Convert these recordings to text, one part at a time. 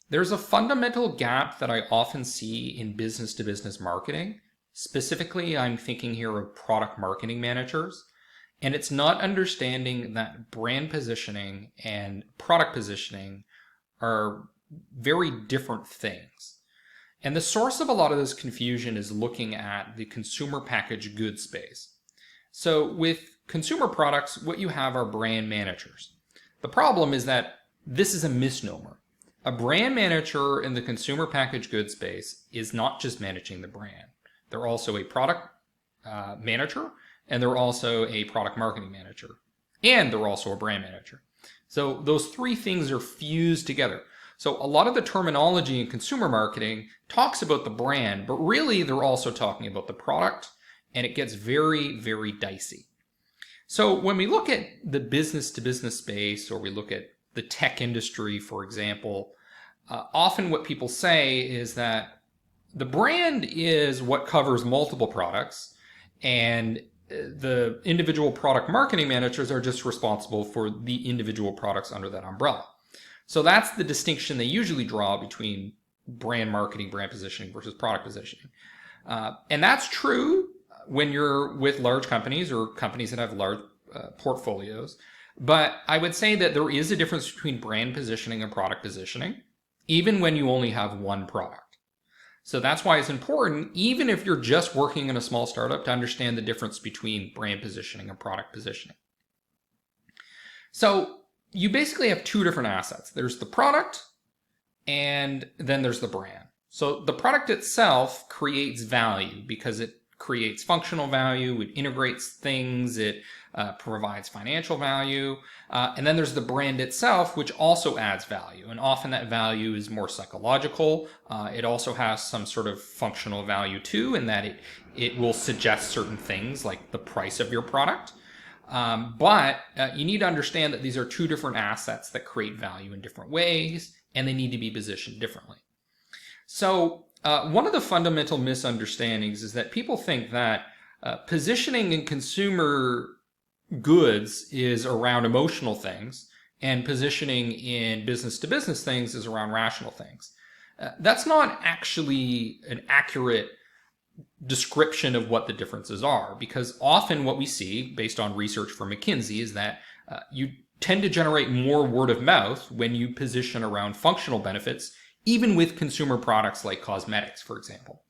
There's a fundamental gap that I often see in business to business marketing. Specifically, I'm thinking here of product marketing managers. And it's not understanding that brand positioning and product positioning are very different things. And the source of a lot of this confusion is looking at the consumer packaged goods space. So with consumer products, what you have are brand managers. The problem is that this is a misnomer. A brand manager in the consumer packaged goods space is not just managing the brand. They're also a product manager, and they're also a product marketing manager, and they're also a brand manager. So those three things are fused together. So a lot of the terminology in consumer marketing talks about the brand, but really they're also talking about the product, and it gets very, very dicey. So when we look at the business to business space, or we look at the tech industry, for example, often what people say is that the brand is what covers multiple products, and the individual product marketing managers are just responsible for the individual products under that umbrella. So that's the distinction they usually draw between brand marketing, brand positioning versus product positioning. And that's true when you're with large companies or companies that have large portfolios. But I would say that there is a difference between brand positioning and product positioning, even when you only have one product. So that's why it's important, even if you're just working in a small startup, to understand the difference between brand positioning and product positioning. So you basically have two different assets. There's the product, and then there's the brand. So the product itself creates value because it creates functional value, it integrates things, it provides financial value. And then there's the brand itself, which also adds value. And often that value is more psychological. It also has some sort of functional value too, in that it will suggest certain things like the price of your product. But you need to understand that these are two different assets that create value in different ways, and they need to be positioned differently. So one of the fundamental misunderstandings is that people think that positioning in consumer goods is around emotional things, and positioning in business to business things is around rational things. That's not actually an accurate description of what the differences are, because often what we see based on research from McKinsey is that you tend to generate more word of mouth when you position around functional benefits, even with consumer products like cosmetics, for example.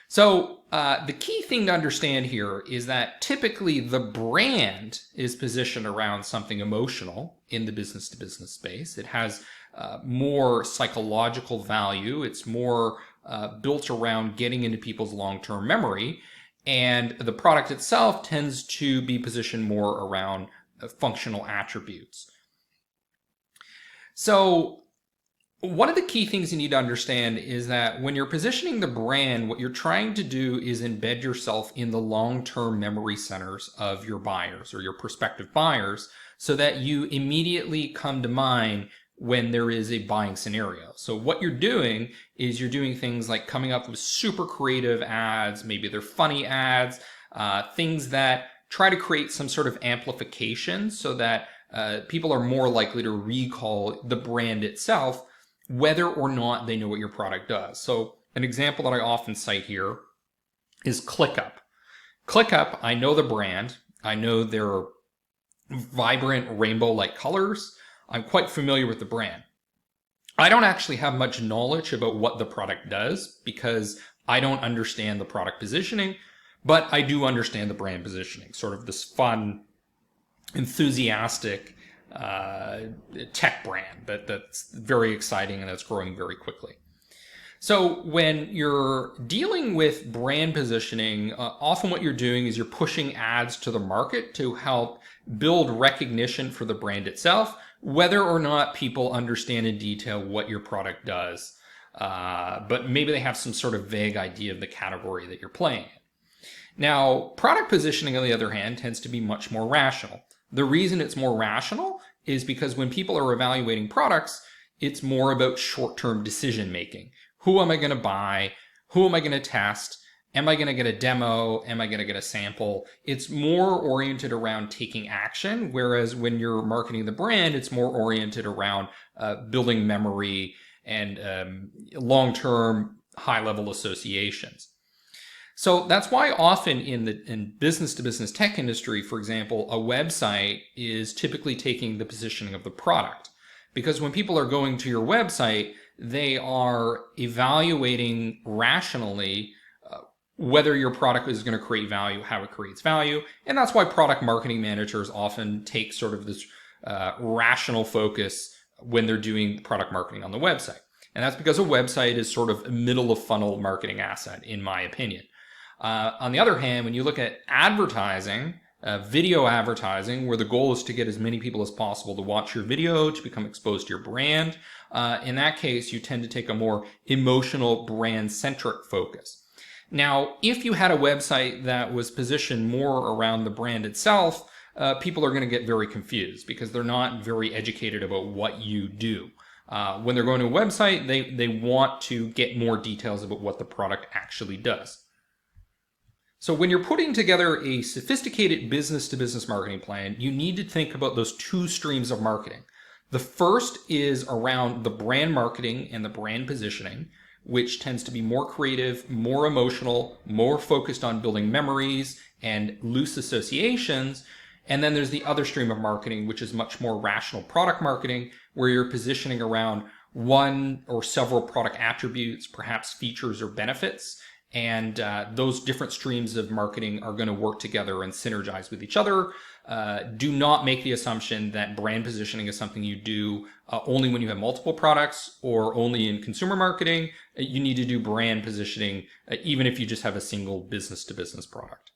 So the key thing to understand here is that typically the brand is positioned around something emotional in the business to business space. It has more psychological value. It's more built around getting into people's long-term memory. And the product itself tends to be positioned more around functional attributes. So one of the key things you need to understand is that when you're positioning the brand, what you're trying to do is embed yourself in the long-term memory centers of your buyers or your prospective buyers, so that you immediately come to mind when there is a buying scenario. So what you're doing is you're doing things like coming up with super creative ads, maybe they're funny ads, things that try to create some sort of amplification so that people are more likely to recall the brand itself, whether or not they know what your product does. So an example that I often cite here is ClickUp. ClickUp, I know the brand. I know their vibrant rainbow-like colors. I'm quite familiar with the brand. I don't actually have much knowledge about what the product does because I don't understand the product positioning, but I do understand the brand positioning, sort of this fun, enthusiastic tech brand that's very exciting and that's growing very quickly. So when you're dealing with brand positioning, often what you're doing is you're pushing ads to the market to help build recognition for the brand itself, whether or not people understand in detail what your product does. But maybe they have some sort of vague idea of the category that you're playing in. Now, product positioning, on the other hand, tends to be much more rational. The reason it's more rational is because when people are evaluating products, it's more about short-term decision making. Who am I going to buy? Who am I going to test? Am I going to get a demo? Am I going to get a sample? It's more oriented around taking action, whereas when you're marketing the brand, it's more oriented around building memory and long-term high-level associations. So that's why often in business-to-business tech industry, for example, a website is typically taking the positioning of the product. Because when people are going to your website, they are evaluating rationally whether your product is going to create value, how it creates value. And that's why product marketing managers often take sort of this rational focus when they're doing product marketing on the website. And that's because a website is sort of a middle of funnel marketing asset, in my opinion. On the other hand, when you look at advertising, video advertising, where the goal is to get as many people as possible to watch your video, to become exposed to your brand, in that case, you tend to take a more emotional, brand-centric focus. Now, if you had a website that was positioned more around the brand itself, people are going to get very confused because they're not very educated about what you do. When they're going to a website, they want to get more details about what the product actually does. So when you're putting together a sophisticated business-to-business marketing plan, you need to think about those two streams of marketing. The first is around the brand marketing and the brand positioning, which tends to be more creative, more emotional, more focused on building memories and loose associations. And then there's the other stream of marketing, which is much more rational product marketing, where you're positioning around one or several product attributes, perhaps features or benefits. And those different streams of marketing are going to work together and synergize with each other. Do not make the assumption that brand positioning is something you do only when you have multiple products or only in consumer marketing. You need to do brand positioning even if you just have a single business-to-business product.